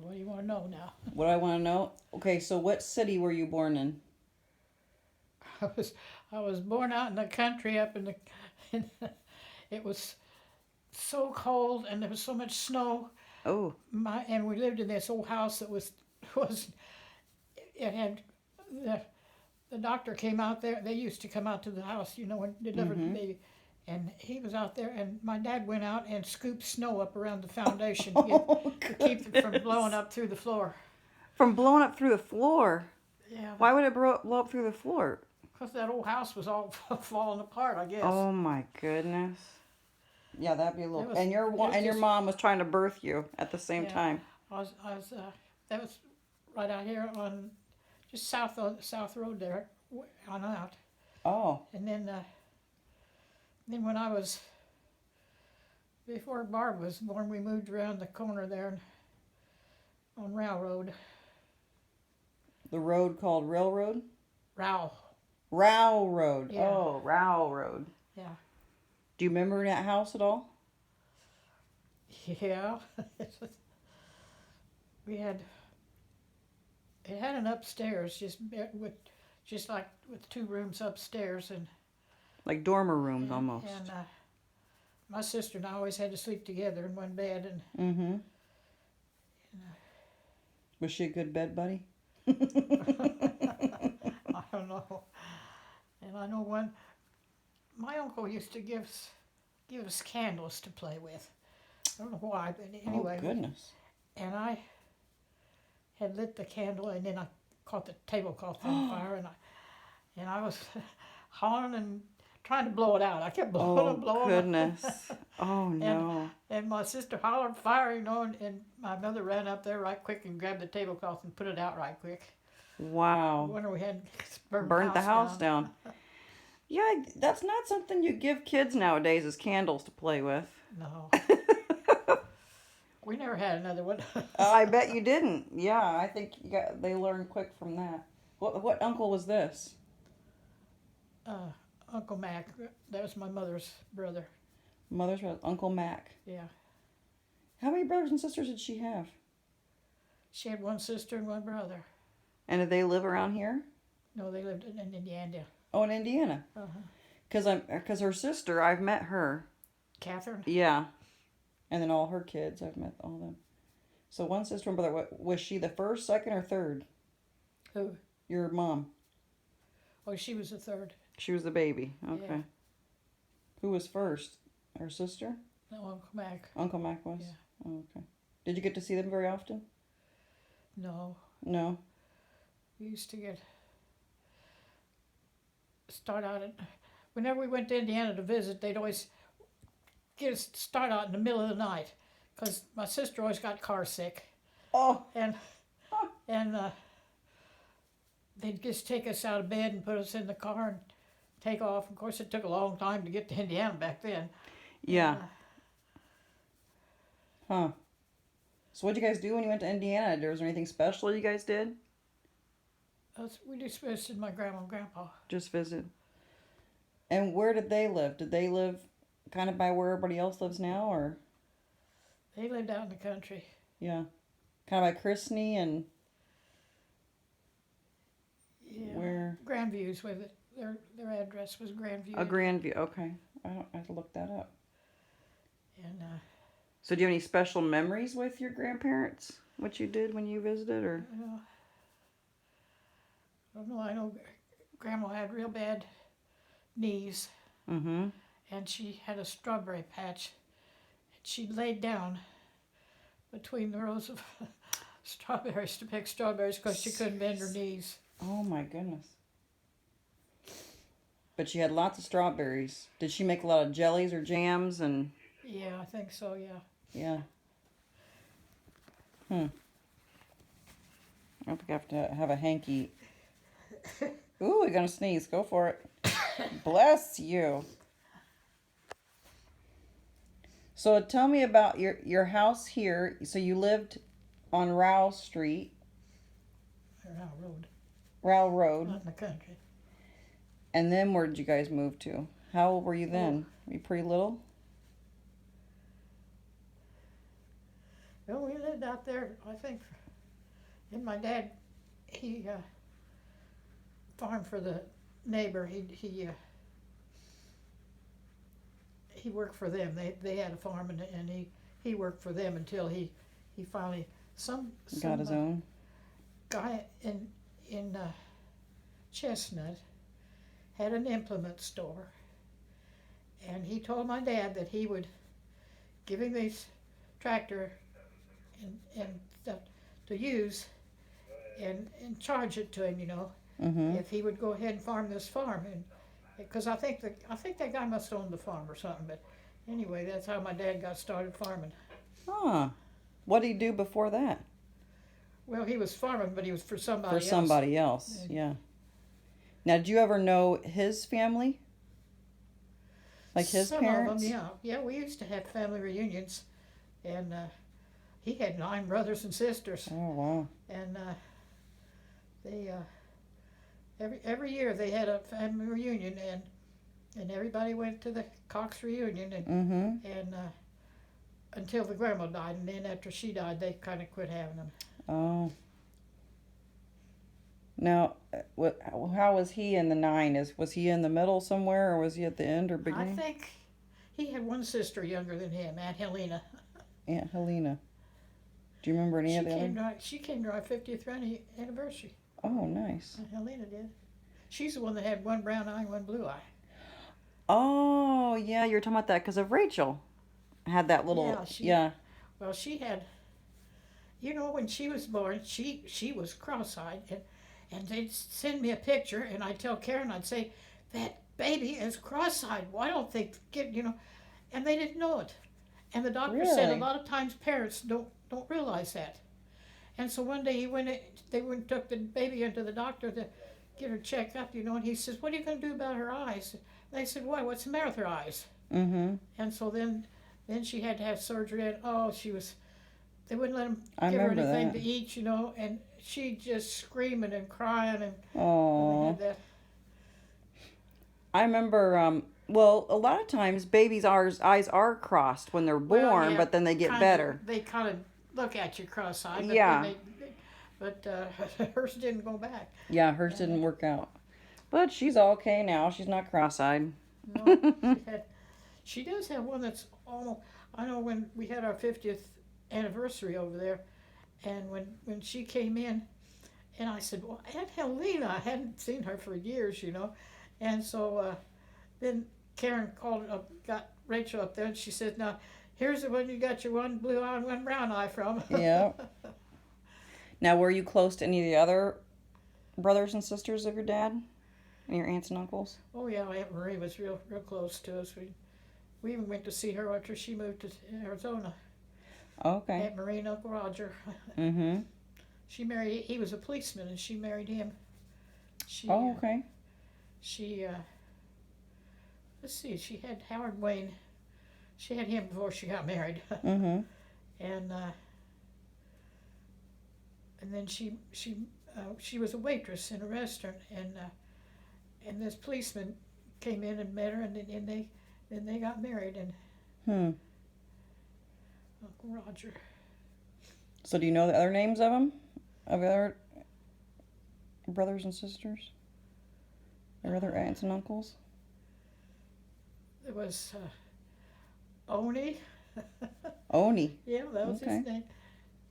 What do you want to know now? What I want to know? Okay, so what city were you born in? I was I was born out in the country up in the. In, it was so cold and there was so much snow. Oh, And we lived in this old house that was it had the the doctor came out there. They used to come out to the house, and deliver the mm-hmm. baby. And he was out there, and my dad went out and scooped snow up around the foundation Oh, to keep it from blowing goodness. up through the floor. From blowing up through the floor. Yeah, Why would it blow up through the floor? because that old house was all falling apart, I guess. Oh my goodness. Yeah, that'd be a It little. was, And it was and your just, mom was trying to birth you at the same yeah. time. That was right out here on just south of South Road there, on out. Oh, And then when I was before Barb was born, we moved around the corner there on Railroad. the road called Railroad. Row. Row Road. Yeah, Oh, Row Road. yeah, Do you remember that house at all? yeah. we had it had an upstairs just like with two rooms upstairs Like dormer rooms and almost. and my sister and I always had to sleep together in one bed Mm-hmm. Was she a good bed buddy? I don't know. And I know my uncle used to give us candles to play with. I don't know why, but Oh anyway, goodness. and I had lit the candle, and then I caught the tablecloth on fire, and I was hollering and trying to blow it out. I kept blowing Oh and blowing, goodness. Oh and no. and my sister hollered fire, and my mother ran up there right quick and grabbed the tablecloth and put it out right quick. Wow. Wonder we had burned the Burnt the house house down. down. Yeah, that's not something you give kids nowadays is candles to play with. No, we never had another one. I bet you didn't. Yeah, I think they learned quick from that. What uncle was this? uh, Uncle Mac, that was my mother's brother. Mother's Uncle Mac. Yeah, How many brothers and sisters did she have? she had one sister and one brother. And did they live around here? No, they lived in Indiana. Oh, in Indiana. Uh-huh. Cause her sister, I've met her. Catherine. Yeah, and then all her kids, I've met all of them. So one sister and brother. Was she the first, second, or third? Who? Your mom. Oh, she was the third. She was the baby. Okay. Yeah. Who was first? Her sister? No, Uncle Mac. Uncle Mac was? Yeah. Oh, okay. Did you get to see them very often? No, No. we used to start out at. Whenever we went to Indiana to visit, they'd always get us start out in the middle of the night, because my sister always got car sick, Oh. and and they'd just take us out of bed and put us in the car and take off. Of course, it took a long time to get to Indiana back then. Yeah. Huh. So what'd you guys do when you went to Indiana? Was there anything special you guys did? We just visited my grandma and grandpa. Just visit. And where did they live? Did they live kind of by where everybody else lives now, or They lived out in the country. yeah, kind of by Chrisney and Yeah. where? Grandview's with it. Their address was Grandview. A Grandview. Okay, I have to look that up. And So do you have any special memories with your grandparents? What you did when you visited, or? I don't know. I know Grandma had real bad knees, Mm-hmm. and she had a strawberry patch. And she laid down between the rows of strawberries to pick strawberries because she couldn't bend her knees. Oh my goodness. But she had lots of strawberries. Did she make a lot of jellies or jams and? Yeah, I think so. Yeah. Yeah. I think I have to have a hanky. Ooh, you're gonna sneeze. Go for it. Bless you. So tell me about your house here. So you lived on Rowell Street, Or Road, Rowell Road, not in the country. and then where did you guys move to? How old were you then? Were you pretty little? Well, we lived out there, I think, and my dad, he farmed for the neighbor. He worked for them. They had a farm, and he worked for them until he finally Got his own. guy in Chestnut had an implement store, and he told my dad that he would give him this tractor and stuff to use, and charge it to him, Mm-hmm. if he would go ahead and farm this farm, and because I think that guy must own the farm or something. But anyway, that's how my dad got started farming. Huh. What did he do before that? Well, he was farming, but he was for somebody For else. somebody else, yeah. Now, did you ever know his family? Like his Some parents? of them, yeah. We used to have family reunions, and he had 9 brothers and sisters, Oh, wow. and they every year they had a family reunion, and everybody went to the Cox reunion, Mm-hmm. and until the grandma died, and then after she died, they kind of quit having them. Oh. Now, how was he in the 9? Was he in the middle somewhere, or was he at the end or I beginning? think he had one sister younger than him, Aunt Helena. Aunt Helena. Do you remember any of the other? She came to our 50th anniversary. Oh, nice. Aunt Helena did. She's the one that had one brown eye and one blue eye. Oh, yeah, you were talking about that because of Rachel. Had that little, yeah. Well, she had, when she was born, she was cross-eyed, and they'd send me a picture, and I'd tell Karen, I'd say, that baby is cross-eyed. Why don't they get, and they didn't know it. And the doctor said a Really? lot of times parents don't realize that. And so one day they went and took the baby into the doctor to get her checked up, and he says, what are you going to do about her eyes? And they said, why, what's the matter with her eyes? Mm-hmm. And so then she had to have surgery, and they wouldn't let them I give her remember anything that. to eat, and she just screaming and crying, and they Oh. had that. I remember, well, a lot of times babies' eyes are crossed when they're born, Well, yeah, but then they get kinda- better. They kind of look at you cross-eyed, Yeah. but hers didn't go back. Yeah, hers didn't work out. But she's okay now. She's not cross-eyed. No, she does have one that's almost. I know when we had our 50th anniversary over there, and when she came in, and I said, well, Aunt Helena, I hadn't seen her for years, and so then Karen got Rachel up there, and she said, now here's the one you got your one blue eye and one brown eye from. Yeah. Now, were you close to any of the other brothers and sisters of your dad? And your aunts and uncles? Oh yeah, Aunt Marie was real close to us. We even went to see her after she moved to Arizona. Okay. Aunt Marie and Uncle Roger. Mm-hmm. He was a policeman, and she married him. Oh, okay. Let's see, she had Howard Wayne. She had him before she got married. Mm-hmm. And then she was a waitress in a restaurant, and this policeman came in and met her, and then they got married, and Uncle Roger. So do you know the other names of them? Of the other brothers and sisters? Or other aunts and uncles? There was Oni. Oni. Yeah, that was Okay. his name.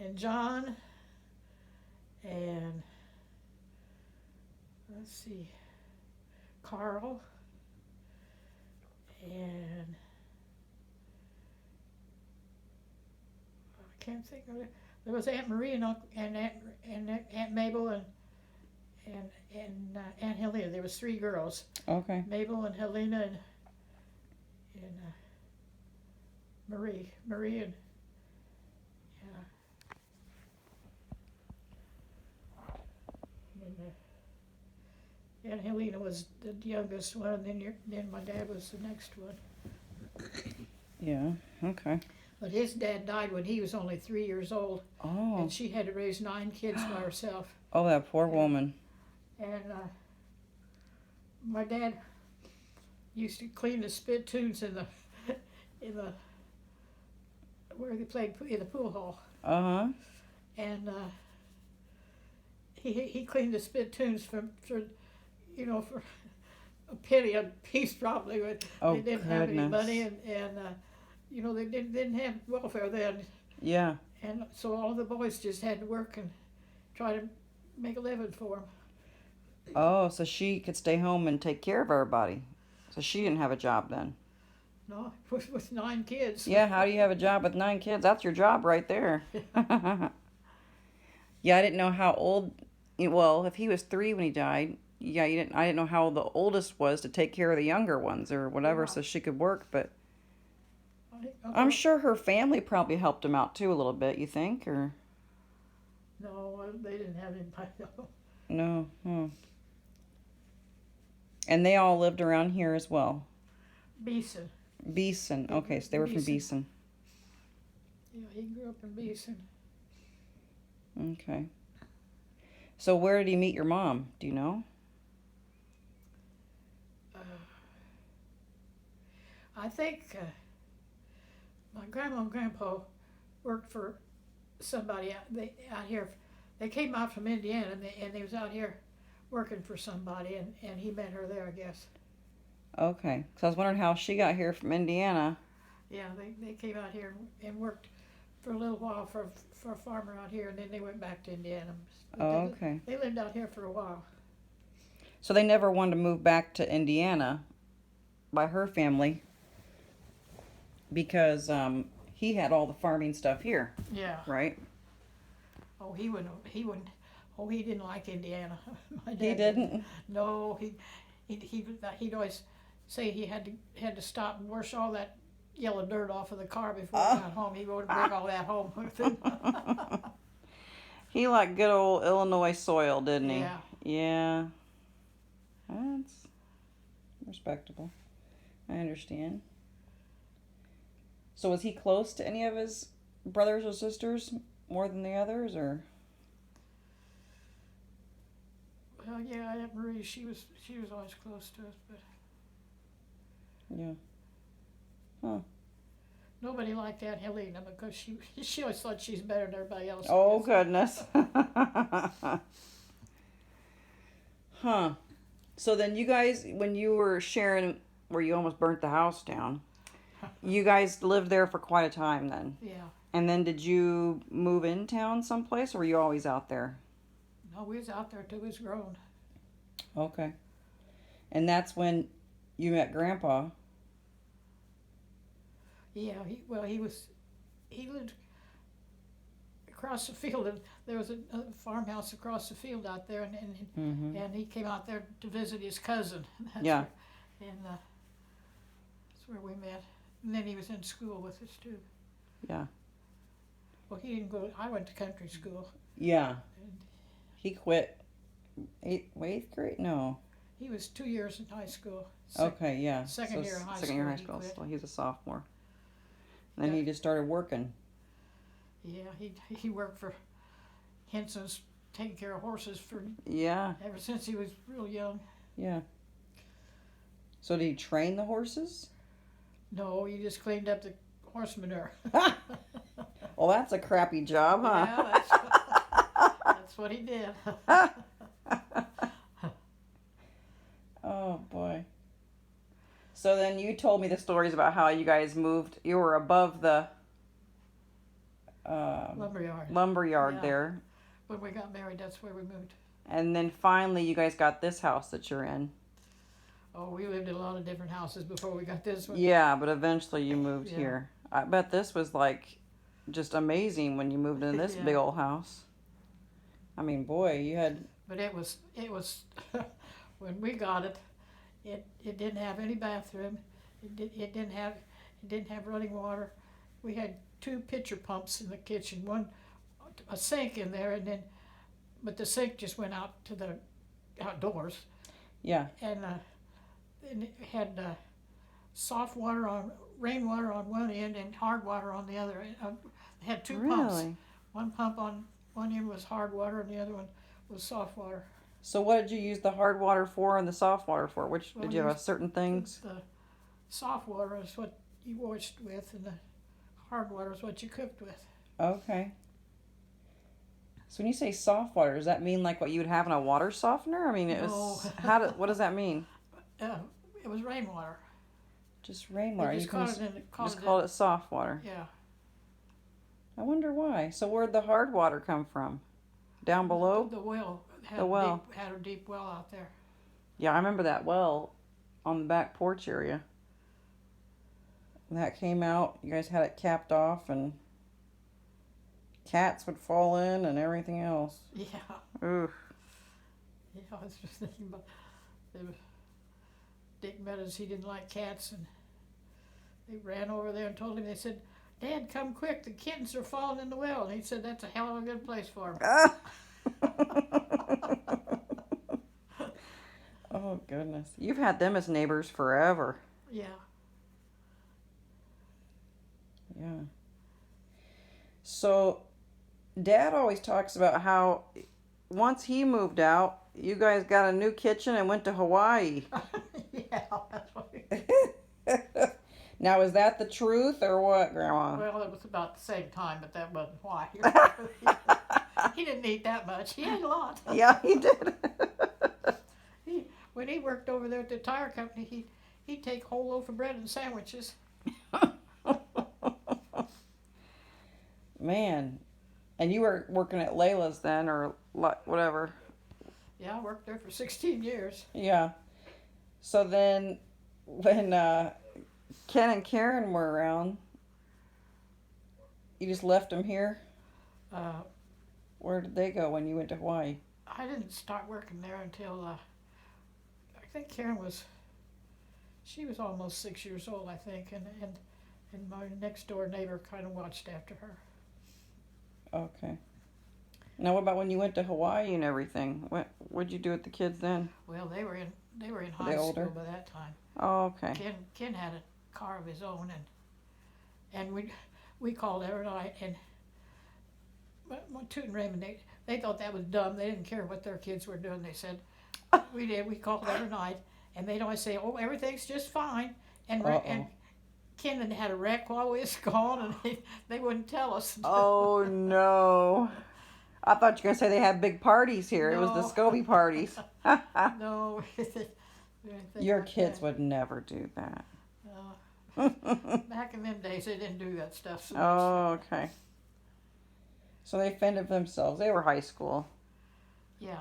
And John. And let's see, Carl. And I can't think of it. There was Aunt Marie and Aunt Mabel and Aunt Helena. There was 3 girls. Okay. Mabel and Helena and Marie and and Aunt Helena was the youngest one, and then my dad was the next one. Yeah. Okay. But his dad died when he was only 3 years old, Oh. and she had to raise 9 kids by herself. Oh, that poor woman. And my dad used to clean the spittoons in the where they played in the pool hall. Uh-huh. and he cleaned the spittoons for for a penny a piece probably. But Oh, they didn't have any goodness. money, and they didn't have welfare then, Yeah. and so all the boys just had to work and try to make a living for them. Oh, so she could stay home and take care of everybody. So she didn't have a job then. No, with 9 kids. Yeah, how do you have a job with 9 kids? That's your job right there. Yeah, I didn't know how old. Well, if he was 3 when he died, yeah, you didn't. I didn't know how old the oldest was to take care of the younger ones or whatever, Yeah. so she could work. But Okay. I'm sure her family probably helped him out too a little bit. You think, or No, they didn't have anybody. No. no? And they all lived around here as well. Beeson. Beeson. Okay, so they were from Beeson. Beeson. Yeah, he grew up in Beeson. Okay. So where did he meet your mom? Do you know? I think my grandma and grandpa worked for somebody out here. They came out from Indiana, and they was out here working for somebody, and he met her there, I guess. Okay. So I was wondering how she got here from Indiana. Yeah, they came out here and worked for a little while for a farmer out here, and then they went back to Indiana. But Oh, okay. They lived out here for a while. So they never wanted to move back to Indiana by her family because he had all the farming stuff here, Yeah. right? Oh, he wouldn't. Oh, he didn't like Indiana. My dad He didn't? No, he'd always say he had to stop and wash all that yellow dirt off of the car before he got home. He would bring all that home with him. He liked good old Illinois soil, didn't he? Yeah. Yeah. That's respectable. I understand. So was he close to any of his brothers or sisters more than the others, or? Well, yeah, Aunt Marie, she was always close to us, but Yeah. Huh. nobody liked Aunt Helena because she always thought she's better than everybody else. I Oh, guess. goodness. Huh. So then you guys, when you were sharing where you almost burnt the house down, you guys lived there for quite a time then. Yeah. And then did you move in town someplace, or were you always out there? No, we was out there till we was grown. Okay. And that's when you met Grandpa. Yeah, he lived across the field, and there was a farmhouse across the field out there, Mm-hmm. and he came out there to visit his cousin. Yeah. And that's where we met. And then he was in school with us too. Yeah. Well, he didn't go. I went to country school. Yeah. And He quit eighth grade? No. he was 2 years in high school. Okay, yeah. second year in high Second year high school, school. he quit. So he's a sophomore. And then Yeah. he just started working. Yeah, he worked for Henson's, taking care of horses for Yeah. ever since he was real young. Yeah. So did he train the horses? No, he just cleaned up the horse manure. Well, that's a crappy job, huh? Yeah, that's what he did. Oh, boy. So then you told me the stories about how you guys moved. You were above the Lumberyard. lumberyard Yeah. there. When we got married, that's where we moved. And then finally you guys got this house that you're in. Oh, we lived in a lot of different houses before we got this one. Yeah, but eventually you moved Yeah. here. I bet this was like just amazing when you moved into this Yeah. big old house. I mean, boy, you had... But it was when we got it, it didn't have any bathroom. It didn't have running water. We had 2 pitcher pumps in the kitchen, a sink in there, but the sink just went out to the outdoors, Yeah. and it had soft water rainwater on one end and hard water on the other. It had 2 pumps. Really? One pump on one end was hard water and the other one was soft water. So what did you use the hard water for and the soft water for? Which Well, did you have certain things? The soft water is what you washed with, and the hard water is what you cooked with. Okay. So when you say soft water, does that mean like what you would have in a water softener? I mean, it was what does that mean? Uh, it was rainwater. Just rainwater. They just called it just called it soft water. Yeah. I wonder why. So where'd the hard water come from? Down below? The well had The well. had a deep well out there. Yeah, I remember that well on the back porch area. That came out. You guys had it capped off, and cats would fall in and everything else. Yeah. Oof. Yeah, I was just thinking about Dick Meadows. He didn't like cats, and they ran over there and told him. They said, "Dad, come quick! The kittens are falling in the well." And he said, "That's a hell of a good place for them." Oh goodness, you've had them as neighbors forever. Yeah. Yeah. So, Dad always talks about how once he moved out, you guys got a new kitchen and went to Hawaii. Yeah, that's what. Now, is that the truth or what, Grandma? Well, it was about the same time, but that wasn't why. He didn't eat that much. He ate a lot. Yeah, he did. When he worked over there at the tire company, he'd take whole loaf of bread and sandwiches. Man, and you were working at Layla's then, or whatever. Yeah, I worked there for 16 years. Yeah. So then, when Ken and Karen were around, you just left them here? Where did they go when you went to Hawaii? I didn't start working there until I think Karen was. She was almost 6 years old, I think, and my next door neighbor kind of watched after her. Okay. Now, what about when you went to Hawaii and everything? What'd you do with the kids then? Well, they were in high school older? by that time. Oh, okay. Ken had a car of his own, and we called every night, and my Toot and Raymond, they thought that was dumb. They didn't care what their kids were doing. They said we did. We called every night, and they'd always say, "Oh, everything's just fine," and Ken had a wreck while we was gone, and they wouldn't tell us. Oh no! I thought you were gonna say they had big parties here. No. It was the Scobie parties. No. Your kids would never do that. Back in them days, they didn't do that stuff so much. Oh, okay. So they fended for themselves. They were high school. Yeah.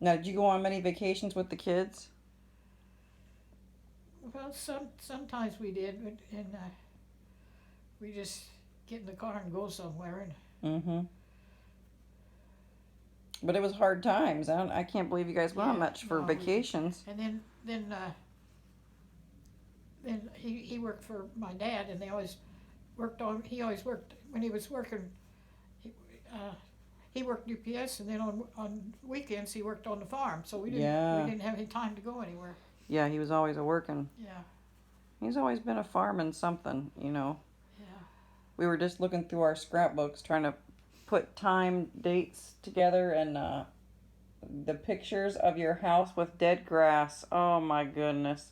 Now, did you go on many vacations with the kids? Well, sometimes we did, and we just get in the car and go somewhere. Mm-hmm. But it was hard times. I can't believe you guys went on much for vacations. And then he worked for my dad, and they always worked on. He always worked when he was working. He worked UPS, and then on weekends he worked on the farm. So we didn't have any time to go anywhere. Yeah, he was always working. Yeah. He's always been a farming something, you know. Yeah. We were just looking through our scrapbooks trying to put time dates together, and the pictures of your house with dead grass. Oh my goodness.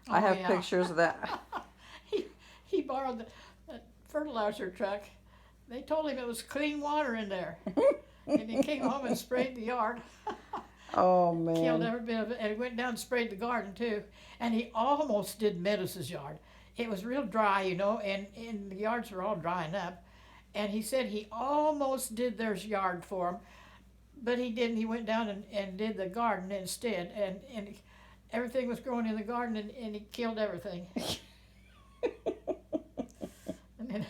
I have pictures of that. he borrowed the fertilizer truck. They told him it was clean water in there. And he came home and sprayed the yard. Oh, man. Killed every bit of it. And he went down and sprayed the garden, too. And he almost did Meadows' yard. It was real dry, you know, and the yards were all drying up. And he said he almost did their yard for him, but he didn't. He went down and did the garden instead. And everything was growing in the garden, and he killed everything. And then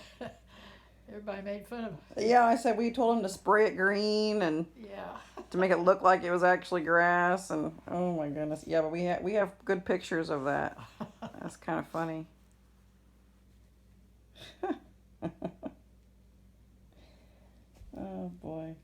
everybody made fun of him. Yeah, I said we told him to spray it green and to make it look like it was actually grass. And oh my goodness, yeah, but we have good pictures of that. That's kind of funny. Oh boy.